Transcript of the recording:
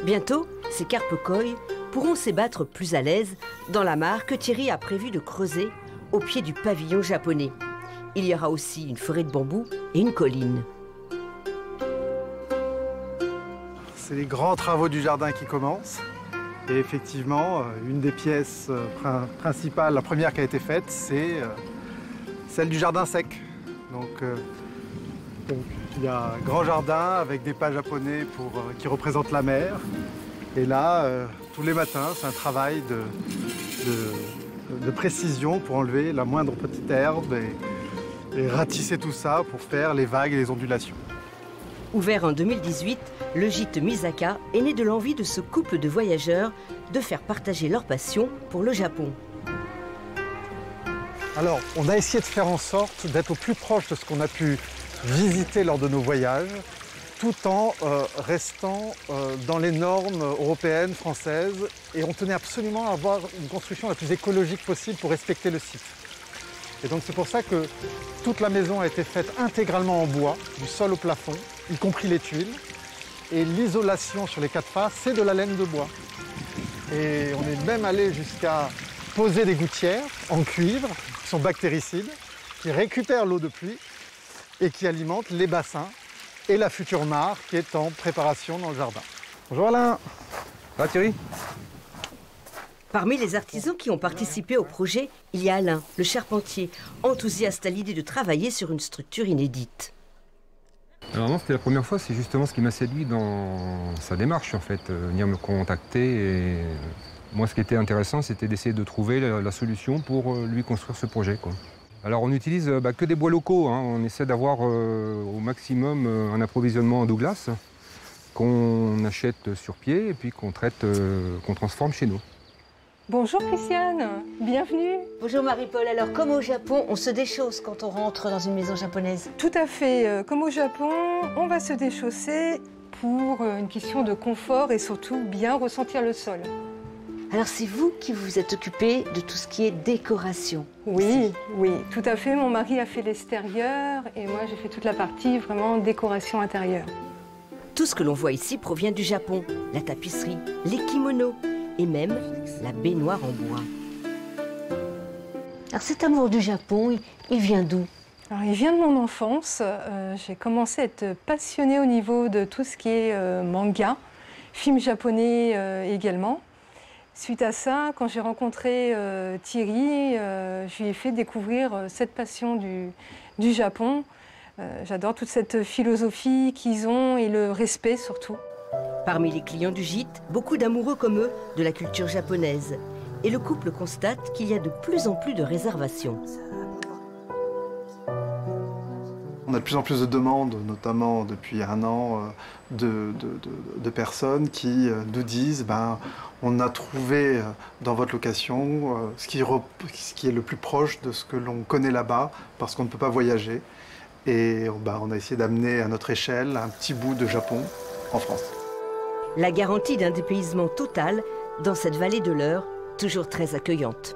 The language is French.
Bientôt, ces carpes koi pourront s'ébattre plus à l'aise dans la mare que Thierry a prévu de creuser au pied du pavillon japonais. Il y aura aussi une forêt de bambous et une colline. C'est les grands travaux du jardin qui commencent. Et effectivement, une des pièces principales, la première qui a été faite, c'est celle du jardin sec. Donc, il y a un grand jardin avec des pas japonais qui représentent la mer. Et là, tous les matins, c'est un travail de précision pour enlever la moindre petite herbe et ratisser tout ça pour faire les vagues et les ondulations. Ouvert en 2018, le gîte Misaka est né de l'envie de ce couple de voyageurs de faire partager leur passion pour le Japon. Alors, on a essayé de faire en sorte d'être au plus proche de ce qu'on a pu visiter lors de nos voyages, tout en restant dans les normes européennes, françaises, et on tenait absolument à avoir une construction la plus écologique possible pour respecter le site. Et donc c'est pour ça que toute la maison a été faite intégralement en bois, du sol au plafond, y compris les tuiles. Et l'isolation sur les 4 faces, c'est de la laine de bois. Et on est même allé jusqu'à poser des gouttières en cuivre, qui sont bactéricides, qui récupèrent l'eau de pluie et qui alimentent les bassins et la future mare qui est en préparation dans le jardin. Bonjour Alain. Ça va Thierry? Parmi les artisans qui ont participé au projet, il y a Alain, le charpentier, enthousiaste à l'idée de travailler sur une structure inédite. Alors non, c'était la première fois, c'est justement ce qui m'a séduit dans sa démarche en fait, venir me contacter. Et moi ce qui était intéressant, c'était d'essayer de trouver la solution pour lui construire ce projet, quoi. Alors on n'utilise que des bois locaux, hein. On essaie d'avoir au maximum un approvisionnement en Douglas qu'on achète sur pied et puis qu'on traite, qu'on transforme chez nous. Bonjour Christiane, bienvenue. Bonjour Marie-Paul, alors comme au Japon, on se déchausse quand on rentre dans une maison japonaise? Tout à fait, comme au Japon, on va se déchausser pour une question de confort et surtout bien ressentir le sol. Alors c'est vous qui vous êtes occupé de tout ce qui est décoration? Oui, oui, tout à fait. Mon mari a fait l'extérieur et moi j'ai fait toute la partie vraiment décoration intérieure. Tout ce que l'on voit ici provient du Japon. La tapisserie, les kimonos et même la baignoire en bois. Alors cet amour du Japon, il vient d'où? Alors, il vient de mon enfance. J'ai commencé à être passionnée au niveau de tout ce qui est manga, films japonais également. Suite à ça, quand j'ai rencontré Thierry, je lui ai fait découvrir cette passion du Japon. J'adore toute cette philosophie qu'ils ont et le respect surtout. Parmi les clients du gîte, beaucoup d'amoureux comme eux de la culture japonaise. Et le couple constate qu'il y a de plus en plus de réservations. On a de plus en plus de demandes, notamment depuis un an, de personnes qui nous disent on a trouvé dans votre location ce qui est le plus proche de ce que l'on connaît là-bas, parce qu'on ne peut pas voyager. Et on a essayé d'amener à notre échelle un petit bout de Japon en France. La garantie d'un dépaysement total dans cette vallée de l'Eure, toujours très accueillante.